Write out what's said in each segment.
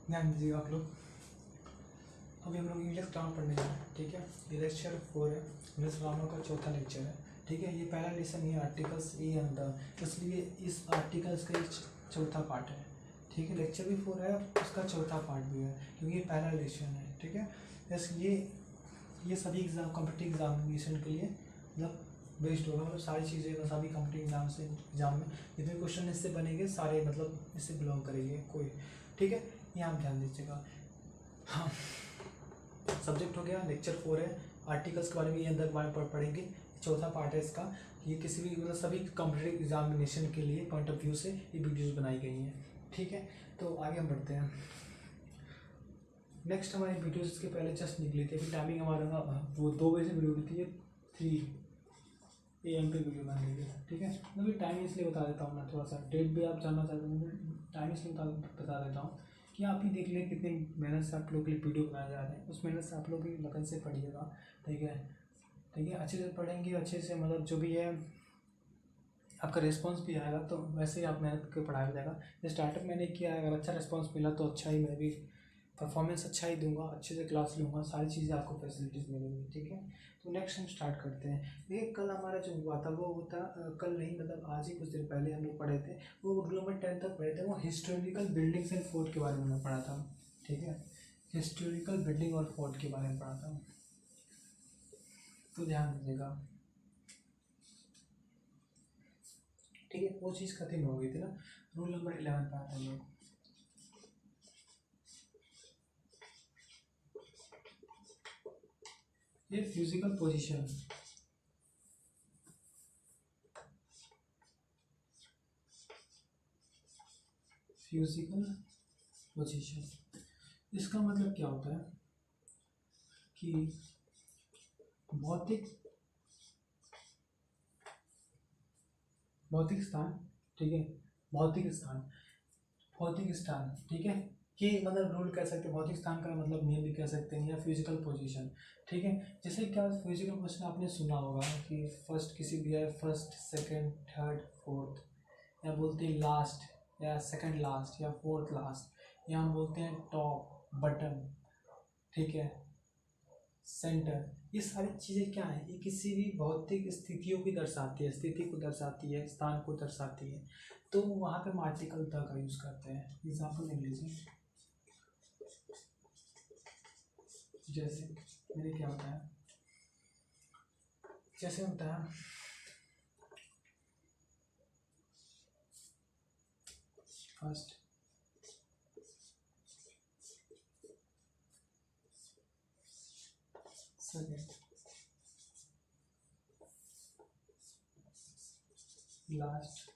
ध्यान दीजिएगा आप लोग। अभी हम लोग इंग्लिश ग्रामर पढ़ने जा रहे हैं, ठीक है। ये लेक्चर 4 है, इंग्लिश ग्रामर का चौथा लेक्चर है, ठीक है। ये पहला लेसन ये आर्टिकल्स ए एंड द, इसलिए इस आर्टिकल्स का चौथा पार्ट है, ठीक है। लेक्चर भी 4 है, उसका चौथा पार्ट भी है, क्योंकि ये पहला लेसन है, ठीक है। बस ये सभी एग्जाम कॉम्पिटिटिव एग्जामिनेशन के लिए मतलब बेस्ड होगा, मतलब सारी चीज़ें सभी कॉम्पिटिटिव एग्जाम में जितने क्वेश्चन इससे बनेंगे सारे मतलब इससे बिलोंग करेंगे कोई, ठीक है। ये आप ध्यान दीजिएगा। हाँ, सब्जेक्ट हो गया, लेक्चर 4 है, आर्टिकल्स के बारे में ये अंदर बारे में पढ़ेंगे, चौथा पार्ट है इसका। ये किसी भी मतलब सभी कॉम्पिटिटिव एग्जामिनेशन के लिए पॉइंट ऑफ व्यू से ये वीडियोस बनाई गई हैं, ठीक है। तो आगे हम बढ़ते हैं। नेक्स्ट हमारी वीडियोस इसके पहले जस्ट निकली थी, अभी टाइमिंग हमारा वो 2 बजे से वीडियो थी, 3 AM पे वीडियो बन रही है, ठीक है। मतलब टाइम इसलिए बता देता हूँ मैं, थोड़ा सा डेट भी आप जानना चाहते हैं, टाइम इसलिए बता देता हूँ कि आप ही देख लें कितनी मेहनत से आप लोग के लिए वीडियो बनाए जा रहे हैं। उस मेहनत से आप लोग भी लगन से पढ़िएगा, ठीक है, ठीक है। अच्छे से पढ़ेंगे, अच्छे से मतलब जो भी है आपका रिस्पांस भी आएगा, तो वैसे ही आप मेहनत करके पढ़ाया जाएगा। स्टार्टअप मैंने किया है, अगर अच्छा रिस्पांस मिला तो अच्छा ही, मैं भी परफॉर्मेंस अच्छा ही दूंगा, अच्छे से क्लास लूँगा, सारी चीज़ें आपको फैसिलिटीज़ मिलेंगी, ठीक है। तो नेक्स्ट हम स्टार्ट करते हैं। देखिए कल हमारा जो हुआ था वो होता, कल नहीं मतलब आज ही कुछ दिन पहले हम लोग पढ़े थे, वो रूल नंबर 10 तक पढ़े थे, वो हिस्टोरिकल बिल्डिंग्स एंड फोर्ट के बारे में हमने पढ़ा था, ठीक है। हिस्टोरिकल बिल्डिंग और फोर्ट के बारे में पढ़ा था, तो ध्यान दीजिएगा, ठीक है। वो चीज़ खत्म हो गई थी ना, रूल नंबर 11 पढ़ा था हम लोग। ये फिजिकल पोजीशन, फिजिकल पोजीशन, इसका मतलब क्या होता है कि भौतिक भौतिक स्थान, ठीक है, भौतिक स्थान, भौतिक स्थान, ठीक है। कि मतलब रूल कह सकते हैं, भौतिक स्थान का मतलब नियम भी कह सकते हैं, या फिजिकल पोजीशन, ठीक है। जैसे क्या फिजिकल पोजीशन आपने सुना होगा कि फर्स्ट किसी भी है, फर्स्ट सेकंड थर्ड फोर्थ, या बोलते हैं लास्ट, या सेकंड लास्ट, या फोर्थ लास्ट, या हम बोलते हैं टॉप बटन, ठीक है, सेंटर। ये सारी चीज़ें क्या है, ये किसी भी भौतिक स्थितियों की दर्शाती है, स्थिति को दर्शाती है, स्थान को दर्शाती है। तो वहाँ पे हम आर्टिकल द का यूज़ करते हैं। एग्जाम्पल देख लीजिए, जैसे मैंने क्या होता है, जैसे होता है first, second, last,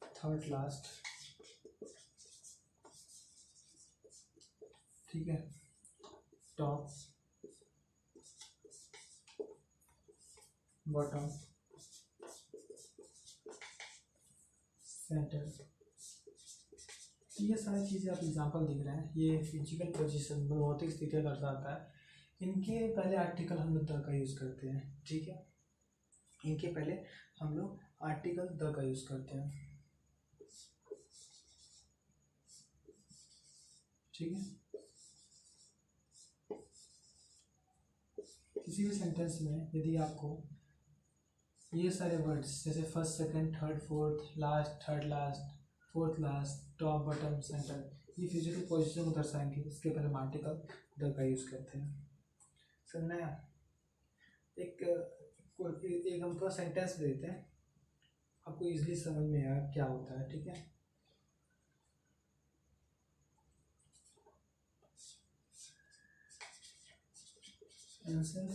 third last, ठीक है, टॉप बॉटम सेंटर। ये सारी चीज़ें आप एग्जाम्पल दिख रहे हैं, ये फिजिकल पोजीशन भौतिक स्थितियाँ दर्शाता है। इनके पहले आर्टिकल हम लोग द का यूज़ करते हैं, ठीक है। इनके पहले हम लोग आर्टिकल द का यूज़ करते हैं, ठीक है। किसी भी सेंटेंस में यदि आपको ये सारे वर्ड्स जैसे first second third fourth last third last fourth last top bottom centre, ये फिजिकल पोजीशन को दर्शाएंगे, इसके पहले हम आर्टिकल द का यूज़ करते हैं। समझना है? एक एक हम थोड़ा सेंटेंस देते हैं, आपको इजीली समझ में आया क्या होता है, ठीक है। Answer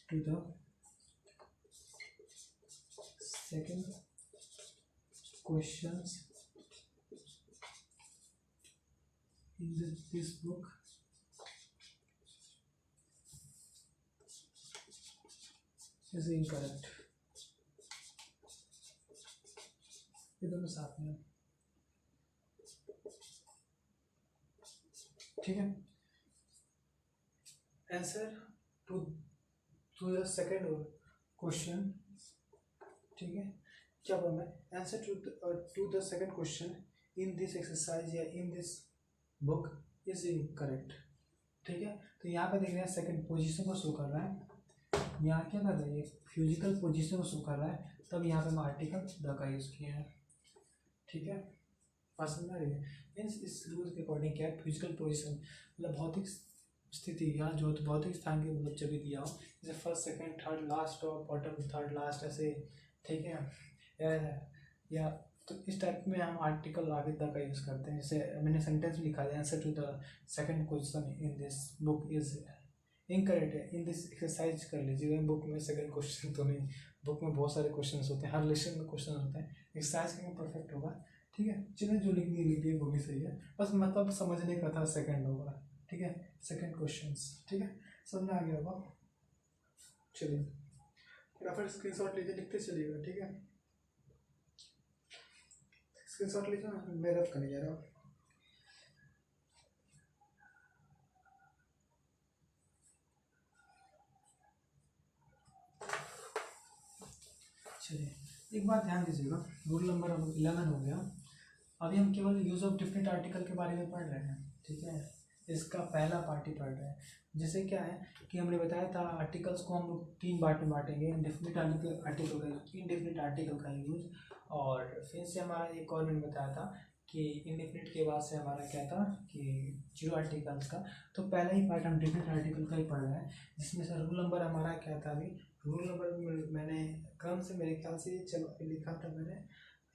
to the second questions in this book is incorrect। ये दोनों साथ में, ठीक है। Answer to the second question, ठीक है, क्या बोला मैं, answer to the second question in this exercise या in this book is incorrect. ठीक है, तो यहाँ पे देख रहे हैं सेकंड पोजीशन को शो कर रहा है, यहाँ क्या कर रहा है ये फिजिकल पोजीशन को शो कर रहा है, तब यहाँ पे हम आर्टिकल द का यूज़ किए हैं। ठीक है, बात समझ आ रही है। मीन्स इस रूल के अकॉर्डिंग क्या है, फिजिकल पोजीशन मतलब भौतिक स्थिति या जो भौतिक स्थान के मतलब जब भी दिया हो, जैसे फर्स्ट सेकंड थर्ड लास्ट और बॉटम थर्ड लास्ट ऐसे। ठीक है, या तो इस टाइप में हम आर्टिकल आगे तक का यूज़ करते हैं। जैसे मैंने सेंटेंस लिखा है, answer to the second question in this book is incorrect है, इन दिस एक्सरसाइज कर लीजिएगा। बुक में सेकंड क्वेश्चन तो नहीं, बुक में बहुत सारे क्वेश्चन होते हैं, हर लेसन में क्वेश्चन होते हैं, एक्सरसाइज करके परफेक्ट होगा। ठीक है, चलिए जो लिखनी लिखिए वो भी सही है, बस मतलब समझने का था सेकंड होगा। ठीक है, सेकंड क्वेश्चंस। ठीक है, समझ में आ गया होगा। चलिए फटाफट स्क्रीनशॉट लीजिए, लिखते चलिएगा। ठीक है, स्क्रीनशॉट लीजिए, मैं रफ करने जा रहा हूँ। चलिए एक बात ध्यान दीजिएगा, रूल नंबर 11 हो गया। अभी हम केवल यूज़ ऑफ डिफरेंट आर्टिकल के बारे में पढ़ रहे हैं। ठीक है, इसका पहला पार्ट ही पढ़ रहे हैं। जैसे क्या है कि हमने बताया था आर्टिकल्स को हम लोग 3 पार्ट में बांटेंगे, इंडेफिनिट आर्टिकल का यूज, इनडेफिनिट आर्टिकल का यूज, और फिर से हमारा एक और मैंने बताया था कि इनडेफिनिट के बाद से हमारा क्या था कि 0 आर्टिकल्स का। तो पहला ही पार्ट हम डिफरेंट आर्टिकल का ही पढ़ रहे हैं, जिसमें से रूल नंबर हमारा क्या था। अभी रूल नंबर मैंने क्रम से मेरे ख्याल से चलो लिखा था मैंने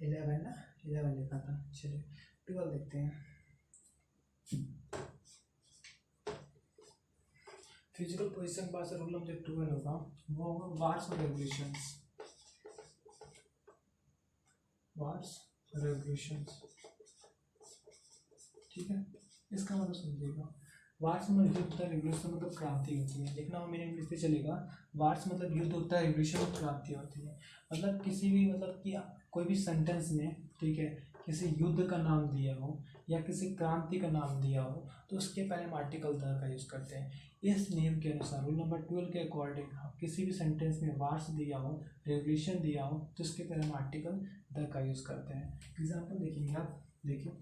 11 लिखा था। चलिए 12 देखते हैं। फिजिकल पोजीशन के बाद से रूल नंबर 12 होगा, वो होगा वार्स और रेगुलेशंस। Wars regulations. ठीक है, इसका मतलब समझिएगा, वार्स मतलब युद्ध होता है, रेगुलेशन मतलब क्रांति होती है। लिखना हो मेरे लिखते चलेगा, वार्स मतलब युद्ध होता है, रेगुलेशन मतलब क्रांति होती है। मतलब किसी भी मतलब कि कोई भी सेंटेंस में, ठीक है, किसी युद्ध का नाम दिया हो या किसी क्रांति का नाम दिया हो तो उसके पहले हम आर्टिकल द का यूज़ करते हैं। इस नियम के अनुसार रूल नंबर 12 के अकॉर्डिंग किसी भी सेंटेंस में वार्स दिया हो, रेगुलेशन दिया हो तो उसके पहले हम आर्टिकल द का यूज़ करते हैं। एग्जाम्पल देखेंगे आप, देखिए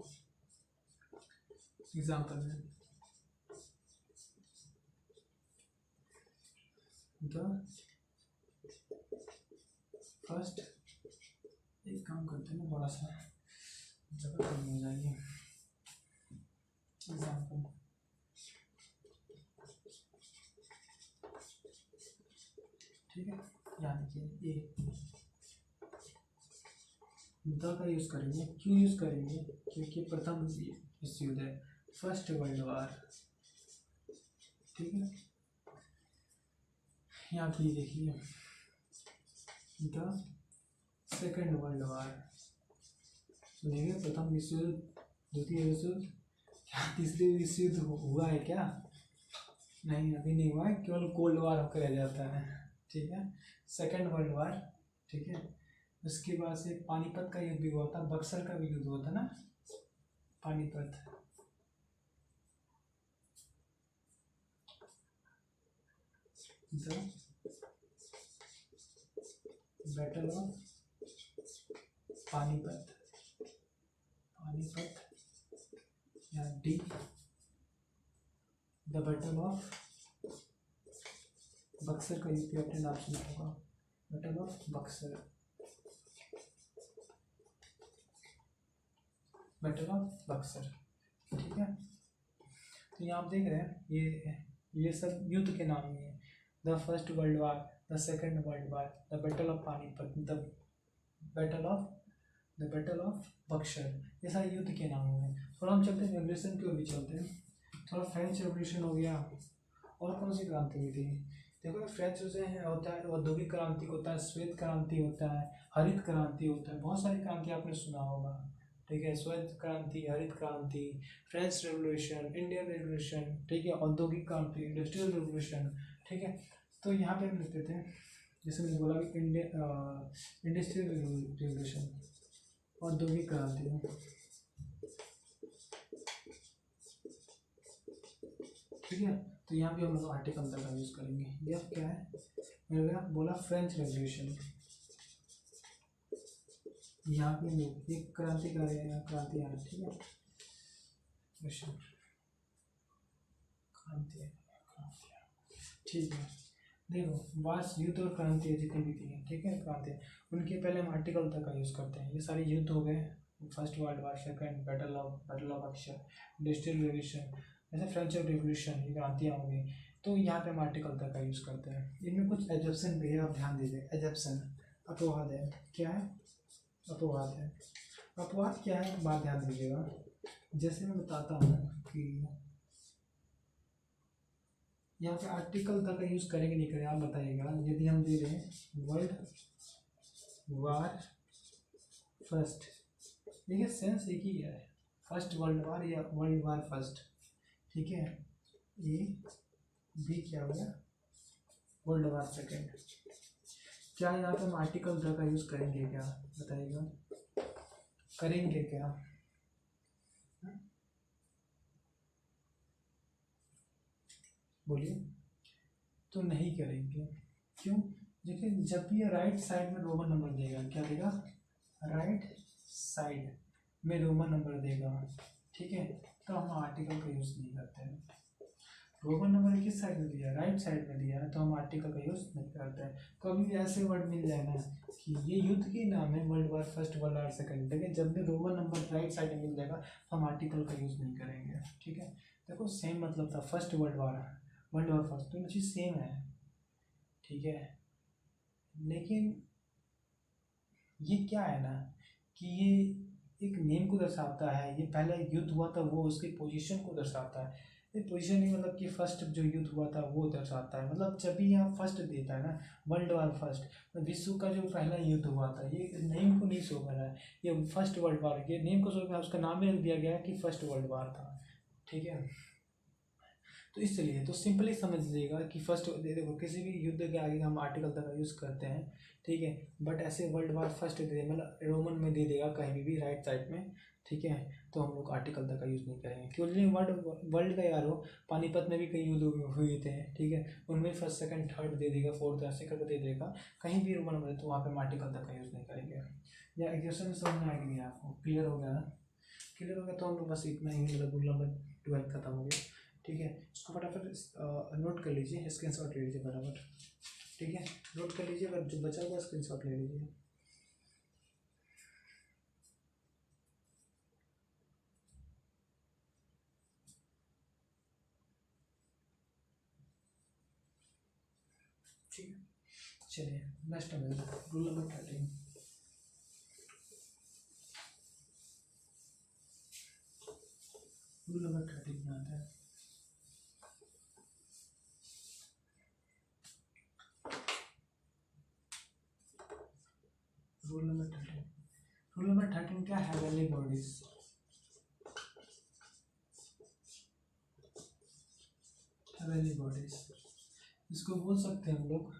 एग्जाम्पल में द फर्स्ट, एक काम करते हैं ना, बड़ा सा जगह कम हो जाएगी। एग्जाम्पल ठीक है, यहाँ देखिए ए द का यूज़ करेंगे। क्यों यूज़ करेंगे, क्योंकि प्रथम विश्व युद्ध है, फर्स्ट वर्ल्ड वार। ठीक है, यहाँ पे देखिए द सेकेंड वर्ल्ड वार। सुनिएगा, प्रथम विश्व युद्ध, द्वितीय विश्व युद्ध, क्या तीसरी विश्व युद्ध हुआ है क्या? नहीं, अभी नहीं हुआ है, केवल कोल्ड वार होकर रह जाता है। ठीक है, सेकेंड वर्ल्ड वार। ठीक है, उसके बाद से पानीपत का युद्ध भी हुआ था, बक्सर का भी युद्ध हुआ था ना, पानीपत। बैटल ऑफ पानीपत, पानीपत या D the battle of Buxar का यूपी अपने नाम सुना होगा, battle of Buxar, battle of Buxar. ठीक है, तो यहाँ आप देख रहे हैं ये सब युद्ध के नाम ही है। The first world war, the second world war, the battle of Panipat, the battle of Buxar, ये सारे युद्ध के नाम हुए। थोड़ा हम चलते हैं रेवोल्यूशन की ओर भी चलते हैं। थोड़ा फ्रेंच रेवोल्यूशन हो गया, और कौन सी क्रांति हुई थी? देखो फ्रेंच जो है होता है औद्योगिक क्रांति होता है, श्वेत क्रांति होता है, हरित क्रांति होता है, बहुत सारी क्रांति आपने सुना होगा। ठीक है, श्वेत क्रांति, हरित क्रांति, फ्रेंच रेवोल्यूशन, इंडियन रेवोल्यूशन, ठीक है, औद्योगिक क्रांति, इंडस्ट्रियल रेवोल्यूशन। ठीक है, तो यहाँ पे हम लिखते थे, जैसे मैंने बोला कि इंडस्ट्रियल रेवोल्यूशन, औद्योगिक क्रांति। ठीक है, तो यहाँ भी हम लोग आर्टिकल द का यूज़ करेंगे। यह क्या है, मैंने बोला फ्रेंच रेवोल्यूशन, यहाँ पे लोग एक क्रांतिकारी है, क्रांति आ रही, ठीक है, क्वेश्चन क्रांति, ठीक है। देखो वास युद्ध और क्रांति जितनी भी थी, ठीक है, क्रांति, उनके पहले हम आर्टिकल तक का यूज़ करते हैं। ये सारे युद्ध हो गए, first world war, second battle of अक्षर, इंडस्ट्रियल रेवोल्यूशन, जैसे फ्रेंच रिवोल्यूशन, ये क्रांतियाँ हो गई। तो यहाँ पे हम आर्टिकल तक का यूज़ करते हैं। इनमें कुछ एजप्शन भी है, आप ध्यान दीजिए। एजप्शन अपवाद है, क्या है? अपवाद है। अपवाद क्या है, बात ध्यान दीजिएगा। जैसे मैं बताता हूँ कि यहाँ पे आर्टिकल तक का यूज़ करेंगे नहीं करें, आप बताइएगा। यदि हम दे रहे हैं वर्ल्ड वार फर्स्ट, देखिए सेंस एक ही है, फर्स्ट वर्ल्ड वार या वर्ल्ड वार फर्स्ट, ठीक है। ए बी क्या हो गया, वर्ल्ड वार सेकेंड। क्या यहाँ पे हम आर्टिकल तक का यूज़ करेंगे क्या, बताइएगा, करेंगे क्या? बोलिए। तो नहीं करेंगे, क्यों? देखिए जब भी ये राइट साइड में रोमन नंबर देगा, क्या देगा, राइट साइड में रोमन नंबर देगा, ठीक है, तो हम आर्टिकल का यूज़ नहीं करते हैं। रोमन नंबर किस साइड में दिया है, राइट साइड में दिया है, तो हम आर्टिकल का यूज़ नहीं करते हैं। कभी भी ऐसे वर्ड मिल जाए ना कि ये युद्ध के नाम है, world war first, world war second, लेकिन जब भी रोमन नंबर राइट साइड में मिल जाएगा हम आर्टिकल का यूज़ नहीं करेंगे, ठीक है। देखो सेम मतलब था, first world war, world war first, तो चीज़ सेम है, ठीक है। लेकिन ये क्या है ना कि ये एक नेम को दर्शाता है, ये पहले युद्ध हुआ था वो उसकी पोजीशन को दर्शाता है। ये पोजीशन नहीं मतलब कि फर्स्ट जो युद्ध हुआ था वो दर्शाता है, मतलब जब भी यहाँ फर्स्ट देता है ना, वर्ल्ड वार फर्स्ट, तो विश्व का जो पहला युद्ध हुआ था, ये नेम को नहीं शो कर रहा है, ये फर्स्ट वर्ल्ड वार, ये नेम को शो कर रहा है, उसका नाम ही रख दिया गया है कि फर्स्ट वर्ल्ड वार था, ठीक है। तो इसलिए तो सिंपली समझ लीजिएगा कि फर्स्ट, देखो किसी भी युद्ध के आगे हम आर्टिकल तक का यूज़ करते हैं, ठीक है। बट ऐसे वर्ल्ड वार फर्स्ट दे दे, मतलब रोमन में दे देगा कहीं भी राइट साइड में, ठीक है, तो हम लोग आर्टिकल तक का यूज़ नहीं करेंगे। क्योंकि वर्ल्ड का यार हो, पानीपत में भी कई युद्ध हुए थे, ठीक है, उनमें फर्स्ट सेकंड थर्ड दे देगा, फोर्थ ऐसे करके दे देगा, कहीं भी रोमन में, तो वहाँ पे हम आर्टिकल तक का यूज़ नहीं करेंगे। या एग्जाम्पल में समझ में आ गया आपको, क्लियर हो गया ना? क्लियर हो गया तो हम लोग बस इतना ही, मतलब रूल नंबर 12 खत्म हो गया, ठीक है। इसको फटाफट नोट कर लीजिए, स्क्रीनशॉट ले लीजिए फटाफट, ठीक है, नोट कर लीजिए, अगर जो बचा हुआ स्क्रीनशॉट ले लीजिए। ठीक है, चलिए नेक्स्ट है रूल नंबर 13। रूल नंबर 13 में आता है, रूल नंबर 13। रूल नंबर 13 क्या है, हेवनली बॉडीज, हेवनली बॉडीज, इसको बोल सकते हैं हम लोग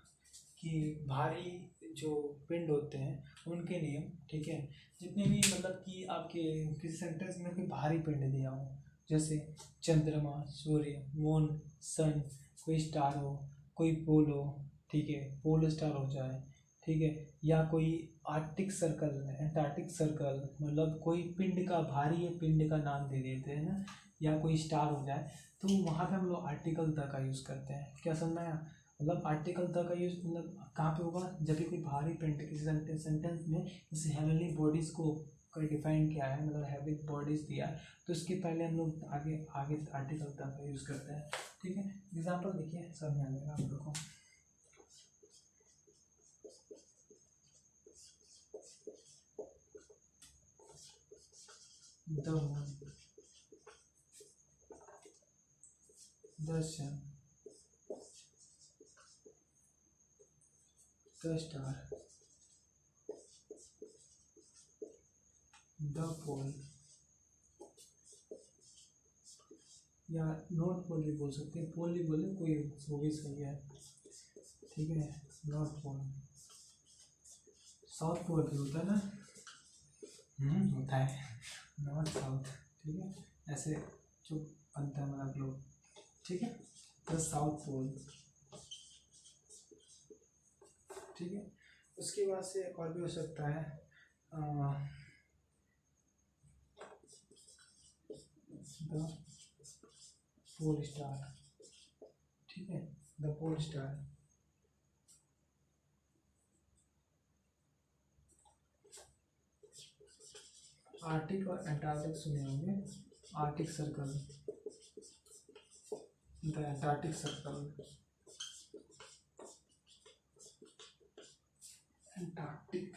कि भारी जो पिंड होते हैं उनके नियम, ठीक है। जितने भी मतलब कि आपके किसी सेंटेंस में कोई भारी पिंड दिया हो, जैसे चंद्रमा, सूर्य, मून, सन, कोई स्टार हो, कोई पोल हो, ठीक है, पोल स्टार हो जाए, ठीक है, या कोई आर्कटिक सर्कल, एंटार्क्टिक सर्कल, मतलब कोई पिंड का, भारी पिंड का नाम दे देते हैं ना, या कोई स्टार हो जाए, तो वहाँ पे हम लोग आर्टिकल तक का यूज़ करते हैं। क्या समझ में आया? मतलब आर्टिकल तक का यूज़ मतलब कहाँ पे होगा, जब भी कोई भारी पिंड किसी सेंटेंस में जैसे हेवनली बॉडीज़ को डिफाइन किया है, मतलब हेवनली बॉडीज़ दिया है, तो इसके पहले हम लोग आगे आगे आर्टिकल तक का यूज़ करते हैं, ठीक है। एग्जाम्पल देखिए, समझ में आ जाएगा आप लोग को। The moon, the sun, the star, the pole, या नॉर्थ पोल भी बोल सकते हैं, पोल भी बोले कोई, वो भी सही है, ठीक है। नॉर्थ पोल, साउथ पोल भी होता है ना, होता है, नॉर्थ साउथ, ठीक है, ऐसे जो बनता है मतलब लोग, ठीक है, तो साउथ पोल, ठीक है। उसके बाद से और भी हो सकता है, द पोल स्टार, ठीक है, द पोल स्टार। आर्टिक और एंटार्क्टिक सुने होंगे, Arctic circle, the Antarctic circle, Antarctic,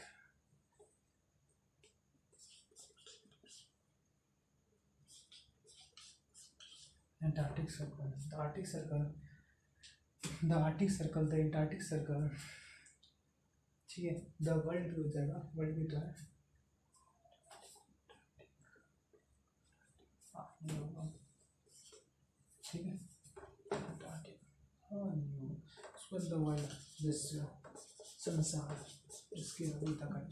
Antarctic circle, the Arctic circle, the Arctic circle, the Antarctic circle, ठीक है। द वर्ल्ड भी हो जाएगा, वर्ल्ड भी तो है, ये होगा, ठीक है। एंटार्क्टिक, हाँ न्यू, उसके बाद द वर्ल्ड, विश्व, संसार, इसके अभी तक है।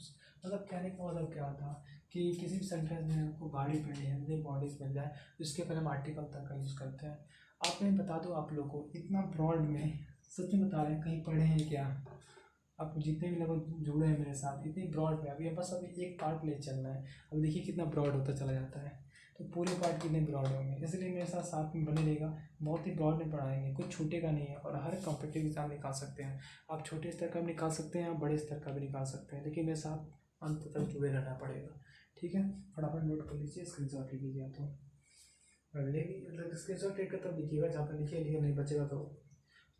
मतलब कहने का मतलब क्या था कि किसी भी सेंटेंस में हमको बॉडी पढ़नी है, अपनी बॉडीज बन जाए, उसके पहले हम आर्टिकल तक का यूज़ करते हैं। आप मैं बता दो आप लोगों को, इतना ब्रॉड में, सच में बता रहे हैं, कहीं पढ़े हैं क्या आप जितने भी लोग जुड़े हैं मेरे साथ, इतनी ब्रॉड में, अभी बस अभी एक पार्ट ले चलना है। अब देखिए कितना ब्रॉड होता चला जाता है, तो पूरे पार्ट कितने ब्रॉड होंगे, इसलिए मेरे साथ साथ में बने रहेगा। बहुत ही ब्रॉड में पढ़ाएंगे, कुछ छूटेगा नहीं है, और हर कॉम्पिटिटिव एग्जाम निकाल सकते हैं आप, छोटे स्तर का भी निकाल सकते हैं, आप बड़े स्तर का भी निकाल सकते हैं, लेकिन मेरे साथ अंत तक जुड़े रहना पड़ेगा, ठीक है। फटाफट नोट कर लीजिए, स्क्रीन शॉट ले लीजिए, तो अगले मतलब स्क्रीन शॉट लेकर तब लिखिएगा, जहाँ पर लिखिए, लिखिए नहीं बचेगा तो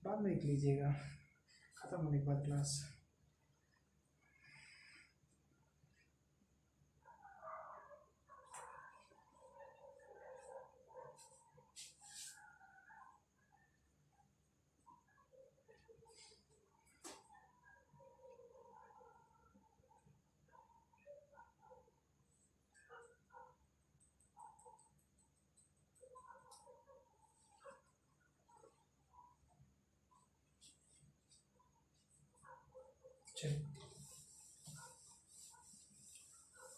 बाद में लिख लीजिएगा खत्म होने के बाद क्लास। चलिए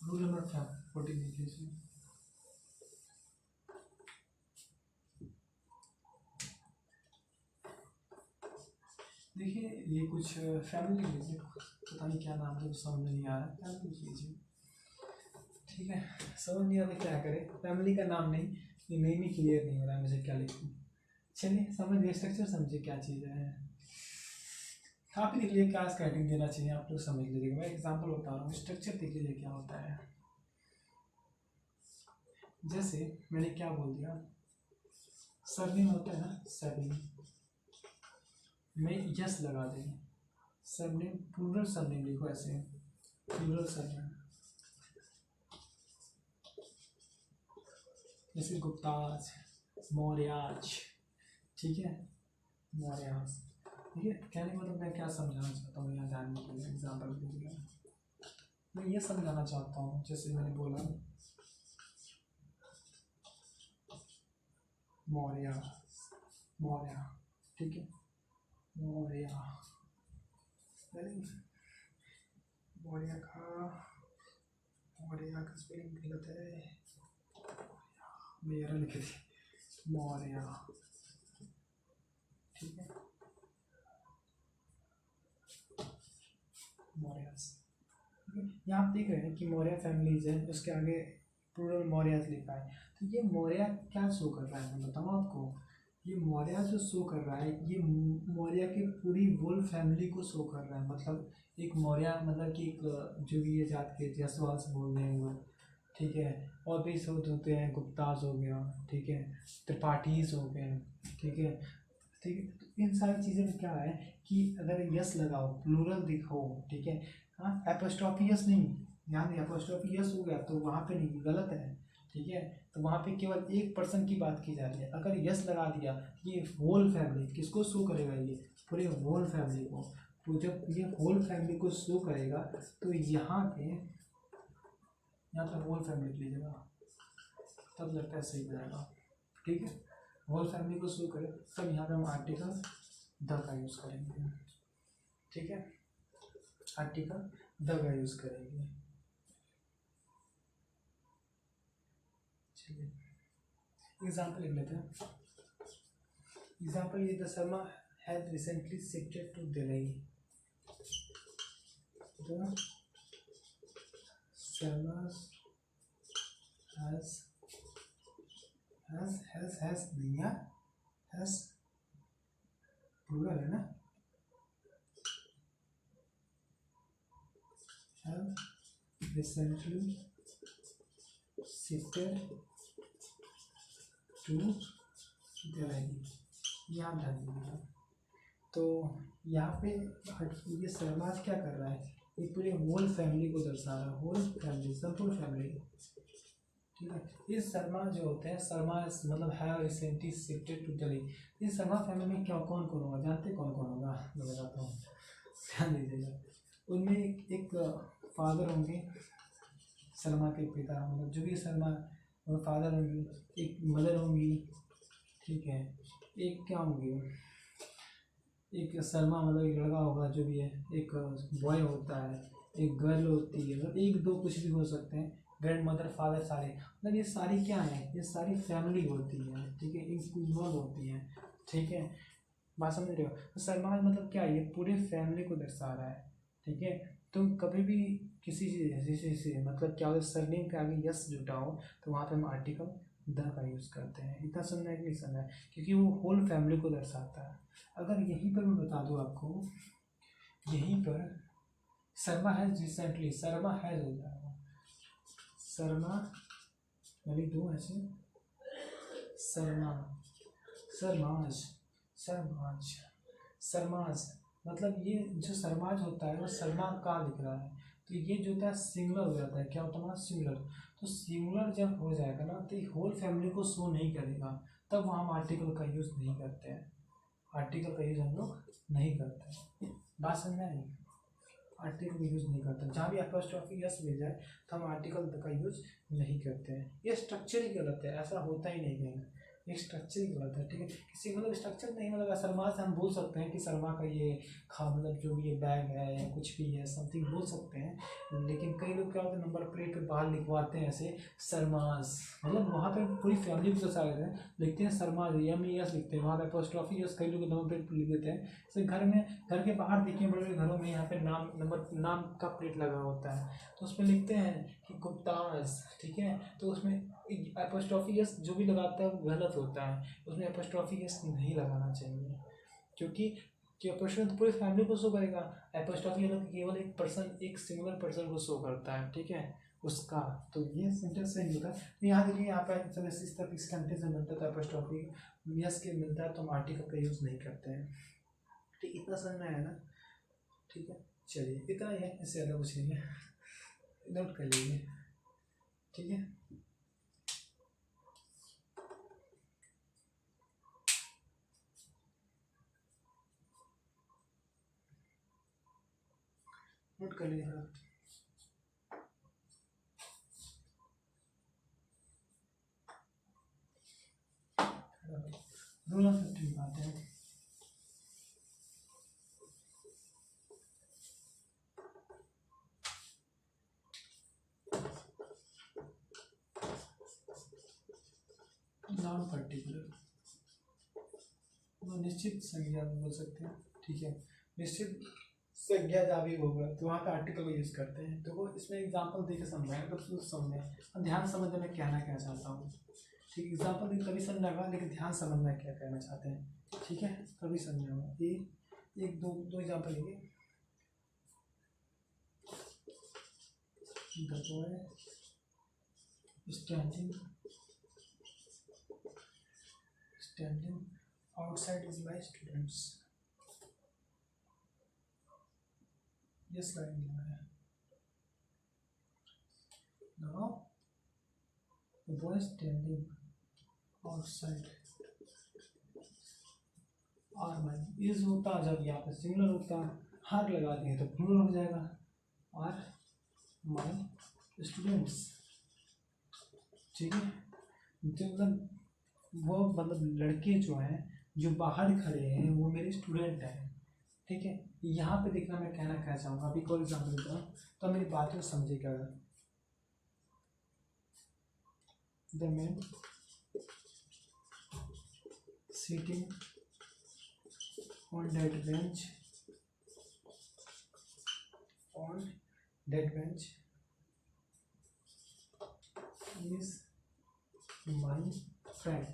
रूल नंबर 14 लिख लीजिए। देखिए ये कुछ फैमिली लिख लीजिए, पता नहीं क्या नाम है, समझ में नहीं आ रहा, फैमिली लिख लीजिए, ठीक है। समझ नहीं आ रहा क्या करें, फैमिली का नाम नहीं, ये नहीं भी क्लियर नहीं हो रहा है मुझे क्या लिखूँ। चलिए समझ गए, स्ट्रक्चर समझिए क्या चीज़ है, आप ही देख लीजिए क्या स्केटिंग देना चाहिए, आप लोग समझ लीजिएगा, मैं एग्जाम्पल बता रहा हूँ, स्ट्रक्चर देख लीजिए क्या होता है। जैसे मैंने क्या बोल दिया, सरनेम होता है ना, सरनेम में यस लगा देंगे, सरनेम प्लूरल सरनेम लिखो ऐसे, प्लूरल सरनेम, जैसे गुप्ताज, मौर्याज, ठीक है, मौर्याज, ठीक है। कहने का मतलब मैं क्या समझाना चाहता हूँ यहाँ जानने के लिए, एग्जाम्पल दीजिएगा, मैं ये समझाना चाहता हूँ, जैसे मैंने बोला मौर्य, मौर्य, ठीक है, मौर्य, मौर्य का स्पेलिंग गलत है, मेरा लिखे थे मौर्य, ठीक है, मौर्य। यहाँ आप देख रहे हैं कि मौर्य फैमिलीज है, उसके आगे प्लूरल मौर्य लिखा है, तो ये मौर्य क्या शो कर रहा है मैं बताऊँ आपको, ये मौर्य जो शो कर रहा है, ये मौर्य की पूरी होल फैमिली को शो कर रहा है। मतलब एक मौर्य मतलब कि एक जो भी ये जात के जायसवाल से बोल रहे हैं वो, ठीक है, और भी शब्द होते हैं, गुप्ताज हो गया, ठीक है, त्रिपाठीज हो गए, ठीक है, ठीक है। तो इन सारी चीज़ें में क्या है कि अगर यस लगाओ, प्लूरल दिखाओ, ठीक है, हाँ एपोस्ट्रोफी यस नहीं, यहाँ नहीं एपोस्ट्रोफी यस हो गया तो वहाँ पे नहीं, गलत है, ठीक है, तो वहाँ पे केवल एक पर्सन की बात की जा रही है। अगर यस लगा दिया, ये होल फैमिली किसको शो करेगा, ये पूरे होल फैमिली को, तो जब ये होल फैमिली को शो करेगा तो यहाँ पे होल फैमिली लिख लीजिएगा, तब लगता है सही हो जाएगा, ठीक है। होल फैमिली को शो करे तब यहाँ पे हम आर्टिकल द का यूज़ करेंगे, ठीक है, आर्टिकल द का यूज़ करेंगे। चलिए एग्जाम्पल लिख लेते हैं, एग्जाम्पल ये the Sharma has recently shifted to Delhi, the Sharmas has नहीं यार, हैज प्लूरल है ना, have recently shifted to Delhi, यहाँ ध्यान दीजिएगा। तो यहाँ पे ये शर्माज क्या कर रहा है, ये पूरे होल फैमिली को दर्शा रहा है, होल फैमिली, संपूर्ण फैमिली, ठीक है। ये शर्मा जो होते हैं, शर्मा मतलब है रिसेंटली शिफ्टेड टू दिल्ली। इस शर्मा फैमिली में क्या कौन कौन होगा, जानते कौन कौन होगा, मैं बताता हूँ, ध्यान दीजिएगा। उनमें एक फादर होंगे, शर्मा के पिता, मतलब जो भी शर्मा फादर होंगी, एक मदर होंगी, ठीक है, एक क्या होंगे, एक शर्मा मतलब एक लड़का होगा जो भी है, एक बॉय होता है, एक गर्ल होती है, मतलब एक दो कुछ भी हो सकते हैं, ग्रैंड मदर फादर सारे, मतलब ये सारी क्या है, ये सारी फैमिली होती है, ठीक है, इन्वॉल्व होती है, ठीक है, बात समझ रहे हो। तो शर्मा मतलब क्या है, ये पूरे फैमिली को दर्शा रहा है, ठीक है। तो कभी भी किसी से मतलब क्या होता है, सरनेम के आगे यस जुटा हो तो वहाँ पे हम आर्टिकल द का यूज़ करते हैं। इतना समझना है कि नहीं समझना है, क्योंकि वो होल फैमिली को दर्शाता है। अगर यहीं पर मैं बता दूँ आपको, यहीं पर Sharma has recently, Sharma has हो जाएगा, शर्मा वाली दो ऐसे, शर्मा, शर्माज, शर्माज, शर्माज, मतलब ये जो शर्माज होता है वो शर्मा का लिख रहा है, तो ये जो होता है सिंगुलर हो जाता है, क्या होता है हमारा सिंगुलर। तो सिंगुलर जब हो जाएगा ना तो ये होल फैमिली को शो नहीं करेगा, तब वहाँ हम आर्टिकल का यूज़ नहीं करते हैं, आर्टिकल का यूज़ हम लोग नहीं करते हैं, बात समझ में आई। आर्टिकल का यूज़ नहीं करते, जहाँ भी एपोस्ट्रोफी यस मिल जाए तो हम आर्टिकल का यूज़ नहीं करते हैं। ये स्ट्रक्चर ही गलत है, ऐसा होता ही नहीं कहीं, ये स्ट्रक्चर ही गलत है, ठीक है। किसी मतलब स्ट्रक्चर नहीं, मतलब शर्मा से हम बोल सकते हैं कि शर्मा का ये मतलब जो भी ये बैग है या कुछ भी है समथिंग बोल सकते हैं, लेकिन कई लोग क्या होता है नंबर प्लेट पे बाहर लिखवाते हैं ऐसे शर्माज, मतलब वहाँ पे पूरी फैमिली को दर्शा देते हैं, लिखते हैं शर्माज, एस लिखते हैं, वहाँ पे एपोस्ट्रोफी यस कई लोग नंबर प्लेट लिख देते हैं। जैसे घर में, घर के बाहर देखिए बड़े बड़े घरों में यहाँ पे नाम नंबर नाम का प्लेट लगा होता है, तो उसमें लिखते हैं कि गुप्ताज, ठीक है, तो उसमें एपोस्ट्रोफी यस जो भी लगाता है वो गलत होता है, उसमें एपोस्ट्रोफी यस नहीं लगाना चाहिए, क्योंकि एपोस्ट्रोफी तो पूरी फैमिली को शो करेगा, एपोस्ट्रोफी यस केवल एक पर्सन, एक सिंगुलर पर्सन को शो करता है, ठीक है, उसका। तो ये सेंटेंस सही होता है। तो यहाँ देखिए, यहाँ पर जब इस तरह इस सेंटेंस में मिलता है तो एपोस्ट्रोफी यस के मिलता है तो हम आर्टिकल का यूज़ नहीं करते हैं, ठीक, इतना समझ में आया ना, ठीक है, चलिए इतना ही है, इससे ज़्यादा कुछ नहीं है, नोट कर लीजिए, ठीक है। नोट कर लीजिए आप। रूल ऑफ 50 आते हैं, नॉन पर्टिकुलर, वो निश्चित संज्ञा बोल सकते हैं, ठीक है, निश्चित संज्ञा जहाँ भी होगा तो वहाँ पे आर्टिकल को यूज़ करते हैं। तो वो इसमें एग्जांपल दे के समझाएंगे तो समझें, अब ध्यान समझने में कहना क्या चाहता हूँ, ठीक, एग्जांपल दे तभी समझाएगा, लेकिन ध्यान समझना क्या कहना चाहते हैं, ठीक है, तभी समझाऊंगा। ये एक दो दो एग्जांपल लेंगे। The boy standing outside is my students, ये स्लाइड में है। Now the boy standing outside are my, इस होता जब यहाँ पे सिंगुलर होता हार लगा दिए तो प्लूरल हो जाएगा, आर माई स्टूडेंट्स, ठीक है, मतलब वो मतलब लड़के जो हैं जो बाहर खड़े हैं वो मेरे स्टूडेंट हैं, ठीक है। यहाँ पे देखना मैं कहना क्या चाहूँगा, अभी कोई एग्जाम्पल देता हूँ तो मेरी बात को समझेगा। The man sitting on that bench, on that bench is my friend,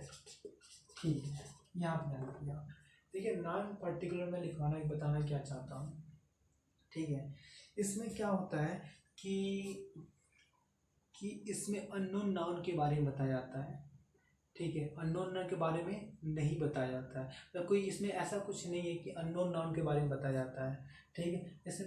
ठीक है। यहाँ पर ध्यान रखिएगा, देखिए नॉन पर्टिकुलर में लिखवाना एक बताना क्या चाहता हूँ, ठीक है। इसमें क्या होता है कि इसमें अननोन नाउन के बारे में बताया जाता है, ठीक है। अननोन नाउन के बारे में नहीं बताया जाता है, तो कोई इसमें ऐसा कुछ नहीं है कि अननोन नाउन के बारे में बताया जाता है, ठीक है। जैसे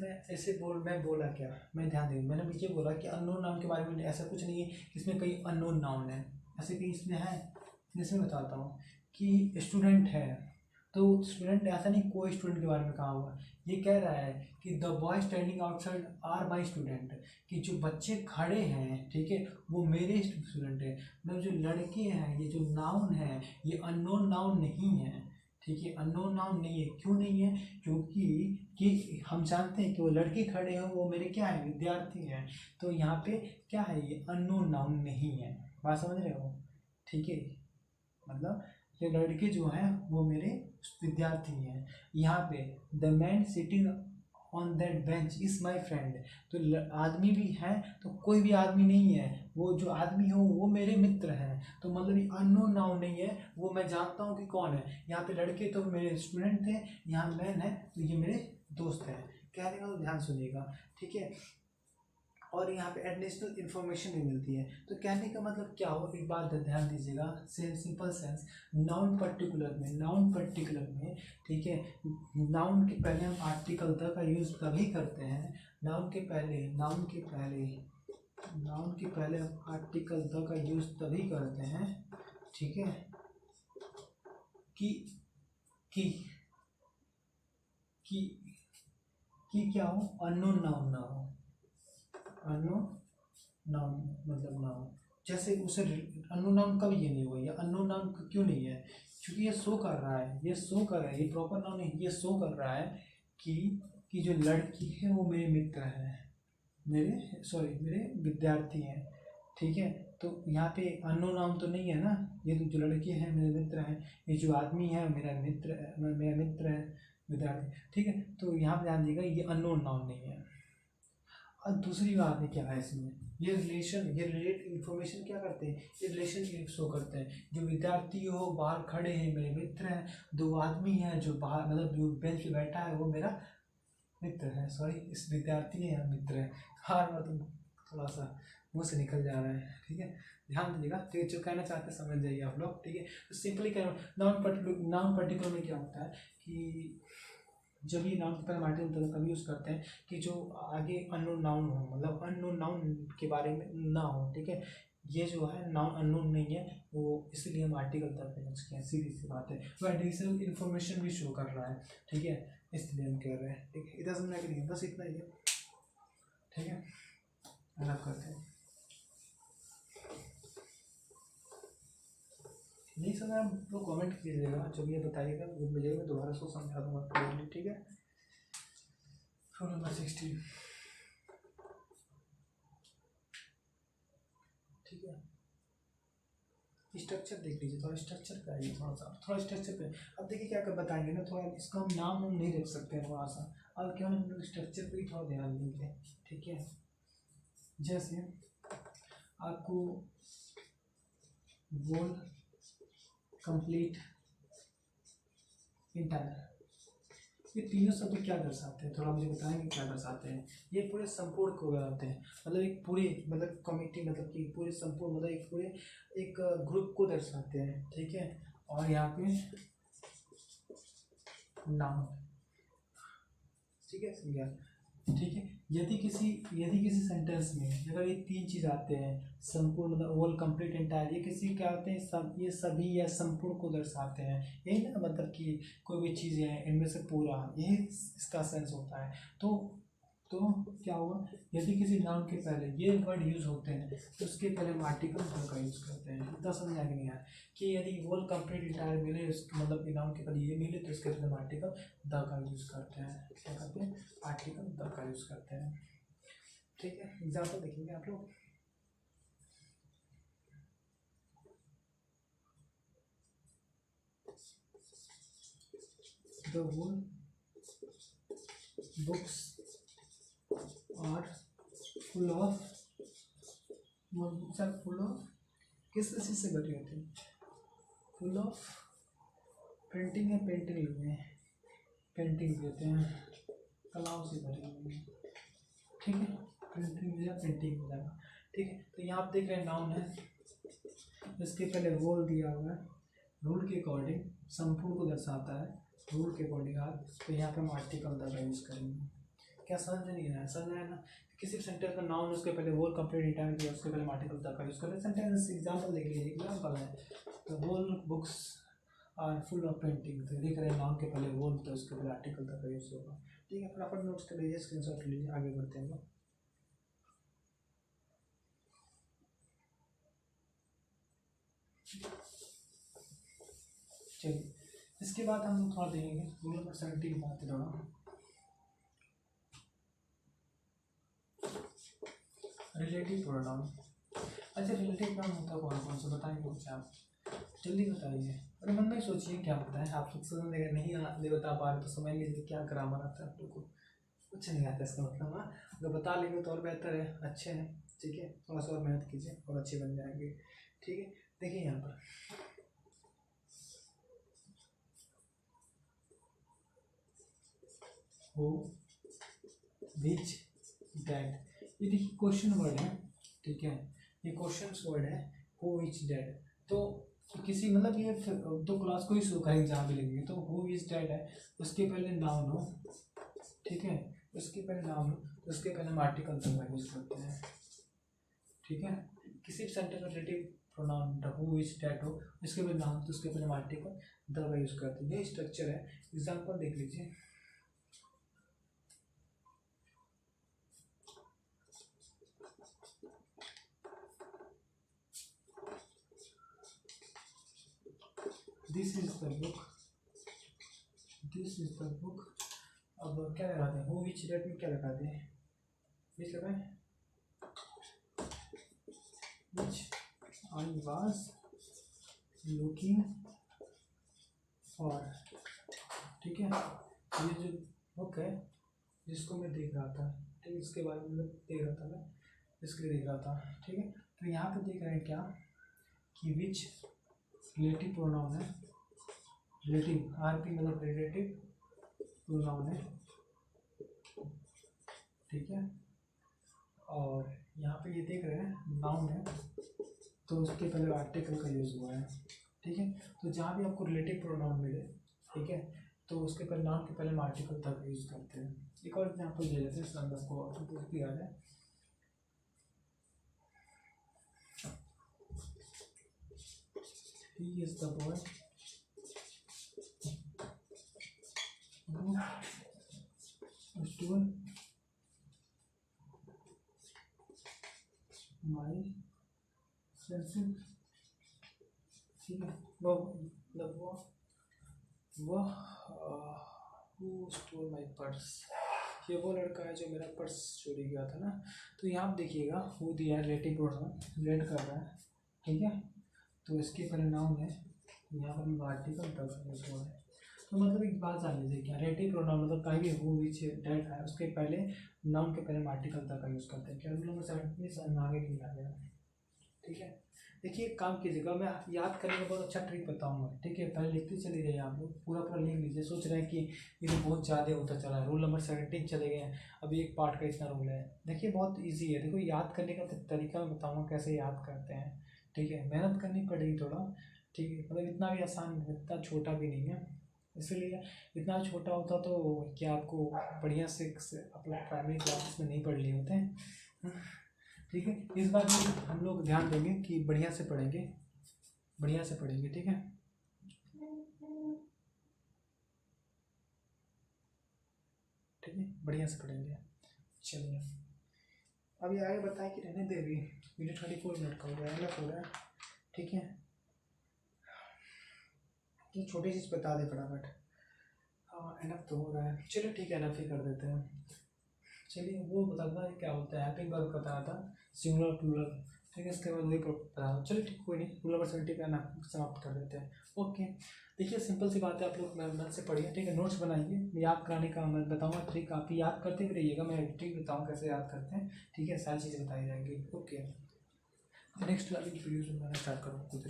मैं बोला क्या, मैं ध्यान देंगे, मैंने पीछे बोला कि अननोन नाउन के बारे में ऐसा कुछ नहीं है कि इसमें कई अननोन नाउन है, ऐसे कहीं इसमें है। जैसे मैं बताता हूँ कि स्टूडेंट है, तो स्टूडेंट ऐसा नहीं कोई स्टूडेंट के बारे में कहा हुआ, ये कह रहा है कि the boy standing outside are my student, कि जो बच्चे खड़े हैं, ठीक है, वो मेरे स्टूडेंट है। मतलब जो लड़के हैं, ये जो नाउन है ये अननोन नाउन नहीं है, ठीक है, अननोन नाउन नहीं है। क्यों नहीं है? क्योंकि कि हम जानते हैं कि वो लड़के खड़े हैं, वो मेरे क्या है, विद्यार्थी हैं। तो यहाँ पे क्या है, ये अननोन नाउन नहीं है, बात समझ रहे हो, ठीक है। मतलब ये लड़के जो हैं वो मेरे विद्यार्थी हैं। यहाँ पे the man sitting on that bench is my friend, तो आदमी भी है, तो कोई भी आदमी नहीं है, वो जो आदमी हो वो मेरे मित्र हैं। तो मतलब ये अननोन नाउन नहीं है, वो मैं जानता हूँ कि कौन है। यहाँ पे लड़के तो मेरे स्टूडेंट थे, यहाँ मैन है तो ये मेरे दोस्त हैं। कहने का तो ध्यान सुनिएगा, ठीक है। और यहाँ पे एडिशनल इन्फॉर्मेशन भी मिलती है। तो कहने का मतलब क्या हो, एक बात ध्यान दीजिएगा, सिंपल सेंस, नाउन पर्टिकुलर में, ठीक है, नाउन के पहले हम आर्टिकल द का यूज़ तभी करते हैं, नाउन के पहले हम आर्टिकल द का यूज़ तभी करते हैं, ठीक है, कि कि कि कि क्या हो, अननोन नाउन ना हो, अननोन नाउन मतलब नाउन। जैसे उसे अननोन नाउन कब ये नहीं हुआ, या अननोन नाउन क्यों नहीं है, क्योंकि ये शो कर रहा है, ये प्रॉपर नाउन नहीं, ये शो कर रहा है कि जो लड़की है वो मेरे मित्र हैं, मेरे विद्यार्थी हैं, ठीक है। तो यहाँ पे अननोन नाउन तो नहीं है ना, ये तो जो लड़के हैं मेरे मित्र हैं, ये जो आदमी है मेरा मित्र है विद्यार्थी, ठीक है। तो यहाँ पे ध्यान दीजिएगा, ये अननोन नाउन नहीं है। और दूसरी बात है क्या है इसमें, ये रिलेट इन्फॉर्मेशन क्या करते हैं, ये रिलेशन शो करते हैं। जो विद्यार्थी हो बाहर खड़े हैं मेरे मित्र हैं, दो आदमी हैं जो बाहर मतलब जो बेंच पे बैठा है वो मेरा मित्र है, सॉरी इस विद्यार्थी है या मित्र है, हर बार तुम थोड़ा सा मुँह से निकल जा रहा है, ठीक है, ध्यान दीजिएगा, ठीक है। जो कहना चाहते हैं समझ जाइए आप लोग, ठीक है। तो सिंपली कह नाउन पर्टिकुलर में क्या होता है कि जब ये नाउन के पहले आर्टिकल होता है तभी यूज़ करते हैं कि जो आगे अननोन नाउन हो, मतलब अननोन नाउन के बारे में ना हो, ठीक है। ये जो है नाउन अननोन नहीं है, वो इसलिए हम आर्टिकल तक यूज किए हैं, सीधी सी बात है। वो एडिशनल इन्फॉर्मेशन भी शो कर रहा है, ठीक है, इसलिए हम कह रहे हैं, ठीक है। इधर समझना कि नहीं, बस इतना ही है, ठीक है। अलग करते हैं, नहीं समझा तो कमेंट कीजिएगा, जब ये बताइएगा ग्रुप में जाइएगा, मैं दोबारा सो समझा दूँगा क्लियरली, ठीक है। नंबर 16, ठीक है। स्ट्रक्चर देख लीजिए, थोड़ा स्ट्रक्चर पे आइए, थोड़ा स्ट्रक्चर पे। अब देखिए क्या कर बताएंगे ना, थोड़ा इसका हम नाम नहीं रख सकते हैं थोड़ा सा, अब क्या हम लोग स्ट्रक्चर पे ही थोड़ा ध्यान देंगे, ठीक है। जैसे आपको वोल कंप्लीट इंटायर, ये तीनों शब्द क्या दर्शाते हैं, थोड़ा मुझे बताएंगे क्या दर्शाते हैं। ये पूरे संपूर्ण को दर्शाते हैं, मतलब एक पूरे मतलब कमिटी, मतलब कि पूरे संपूर्ण मतलब एक पूरे एक ग्रुप को दर्शाते हैं, ठीक है। और यहाँ पे नाउन, ठीक है, समझा, ठीक है। यदि किसी सेंटेंस में अगर ये तीन चीज़ आते हैं, संपूर्ण मतलब ओवल कंप्लीट एंटायर, ये किसी क्या होते हैं, सब ये सभी या संपूर्ण को दर्शाते हैं, यही ना, मतलब कि कोई भी चीज़ है इनमें से पूरा, यही इसका सेंस होता है। तो क्या होगा, यदि किसी नाउन के पहले ये वर्ड यूज होते हैं तो उसके पहले हम आर्टिकल का यूज करते हैं। इतना समझ आ गया नहीं यार, कि यदि वोल कंप्लीट एंटायर मिले मतलब नाउन के पहले ये मिले तो इसके पहले हम आर्टिकल द का यूज करते हैं, क्या करते हैं, आर्टिकल द का यूज करते हैं, ठीक है। एग्जाम्पल देखेंगे आप लोग, the whole books are full of किस चीज़ से भरी होती है? फुल ऑफ प्रिंटिंग या पेंटिंग में, पेंटिंग देते हैं, कलाओं से भरी हुई है, ठीक है, प्रिंटिंग या पेंटिंग हो जाएगा, ठीक है। तो यहाँ आप देख रहे हैं नाउन है, इसके पहले रोल दिया हुआ है, रूल के अकॉर्डिंग संपूर्ण को दर्शाता है, रूल के अकॉर्डिंग आप, तो यहाँ पर हम आर्टिकल द का यूज़ करेंगे। क्या समझ नहीं आया? समझ आया ना? किसी भी सेंटेंस का नाउन उसके पहले होल कंप्लीट इंटायर दिया, उसके पहले आर्टिकल द का यूज़ करें। सेंटेंस एग्जाम्पल देख लीजिए, एग्जाम्पल है तो whole books are full of painting, तो देख रहे हैं नाउन के पहले होल, तो उसके पहले आर्टिकल द का यूज़ होगा, ठीक है। फटाफट नोट्स कर लीजिए, स्क्रीनशॉट लीजिए, आगे बढ़ते हैं। चलिए, इसके बाद हम लोग थोड़ा देखेंगे रूल नंबर 70 की बात है थोड़ा, रिलेटिव प्रोनाउन। अच्छा, रिलेटिव प्रोनाउन होता कौन कौन सा बताएंगे कुछ आप? जल्दी बताइए, अरे मन में सोचिए क्या होता है। आप लोग समझ अगर नहीं बता पा रहे तो समझ लीजिए क्या ग्रामर आता है आप लोग को, कुछ नहीं आता इसका मतलब। हाँ, अगर बता लेंगे तो और बेहतर है, अच्छे हैं, ठीक है। थोड़ा सा और मेहनत कीजिए और अच्छे बन जाएंगे, ठीक है। देखिए यहाँ पर हो, विच, दैट, ये देखिए क्वेश्चन वर्ड है, ठीक है, ये क्वेश्चन वर्ड है, हु विच दैट। तो किसी मतलब ये तो क्लास को ही शो करेंगे जहाँ भी लिखेंगे, तो हु विच दैट है, उसके पहले नाउन हो, ठीक है, उसके पहले नाउन हो, तो उसके पहले हम आर्टिकल तक का यूज़ करते हैं, ठीक है। किसी भी सेंटेंस में relative pronoun who which that हो, इसके पहले नाउन, तो उसके पहले हम आर्टिकल द का यूज़ करते हैं। ये स्ट्रक्चर है। एग्जाम्पल देख लीजिए, this is the book, this is the book. अब क्या लगाते हैं, हु विच दैट में क्या लगाते हैं, विच लगाएं, विच आई वाज लुकिंग फॉर, ठीक है। ये जो बुक है जिसको मैं देख रहा था, ठीक है, इसके बारे में देख रहा था मैं, इसके लिए देख रहा था, ठीक है। तो यहाँ पे देख रहे हैं क्या कि विच रिलेटिव प्रोनाउन है, रिलेटिव आरपी मतलब रिलेटिव प्रोनाउन है, ठीक है। और यहाँ पे ये देख रहे हैं नाउन है, तो उसके पहले आर्टिकल का यूज़ हुआ है, ठीक है। तो जहाँ भी आपको रिलेटिव प्रोनाउन मिले, ठीक है, तो उसके पहले नाउन के पहले हम आर्टिकल तक यूज़ करते हैं। एक और एग्जाम्पल दे देते हैं, इस नंबर को पूछ दिया है, he is the boy who stole my pencil, ठीक है। वह who stole my पर्स, ये वो लड़का है जो मेरा पर्स चोरी किया था ना। तो यहाँ आप देखिएगा हु दिया रिलेटिव प्रोनाउन, रिलेट कर रहा है, ठीक है। तो इसके पहले नाउन है, यहाँ पर आर्टिकल तक यूज हुआ है। तो मतलब एक बात जान लीजिए, क्या रिलेटिव प्रोनाउन मतलब कहीं भी हु विच दैट है, उसके पहले नाउन के पहले हम आर्टिकल तक का यूज़ करते हैं। क्या रूल नंबर 70 आगे नहीं आ गया, ठीक है। देखिए एक काम कीजिएगा, मैं याद करने का बहुत अच्छा ट्रिक बताऊंगा, ठीक है। पहले लिखते चले जाइए, आप लोग पूरा पूरा लिख लीजिए। सोच रहे हैं कि ये तो बहुत ज़्यादा होता चला है, रूल नंबर 17 चले गए हैं, अभी एक पार्ट का इतना रूल है। देखिए बहुत ईजी है, देखो याद करने का तरीका मैं बताऊँगा कैसे याद करते हैं, ठीक है। मेहनत करनी पड़ेगी थोड़ा, ठीक है, मतलब इतना भी आसान, इतना छोटा भी नहीं है, इसलिए इतना छोटा होता तो क्या आपको बढ़िया से अपना प्राइमरी क्लासेस में नहीं पढ़ लिए होते हैं, ठीक है। इस बार भी हम लोग ध्यान देंगे कि बढ़िया से पढ़ेंगे, बढ़िया से पढ़ेंगे, ठीक है। ठीक है, बढ़िया से पढ़ेंगे। चलिए अभी आगे बताएं कि रहने दे, अभी वीडियो 24 मिनट का हो गया, एनफ हो रहा है, ठीक है। तो छोटी चीज़ बता दे फटाफट, हाँ एनफ तो हो रहा है, चलो ठीक है, एनफ ही कर देते हैं। चलिए वो बताता है क्या होता है, हेल्पिंग वर्ब बताया था, सिंगुलर प्लूरल, ठीक है। इसके बाद वही बताया, चलिए ठीक, कोई नहीं, रूल नंबर 70 का ना समाप्त कर देते हैं, ओके। देखिए सिंपल सी बात है, आप लोग मन से पढ़िए, ठीक है। नोट्स बनाइए, याद कराने का मैं बताऊँगा ट्रिक, आप याद करते भी रहिएगा, मैं ट्रिक बताऊँ कैसे याद करते हैं, ठीक है। सारी चीज़ें बताई जाएंगी, ओके। नेक्स्ट वाली वीडियोस बनाना स्टार्ट करूँ कुछ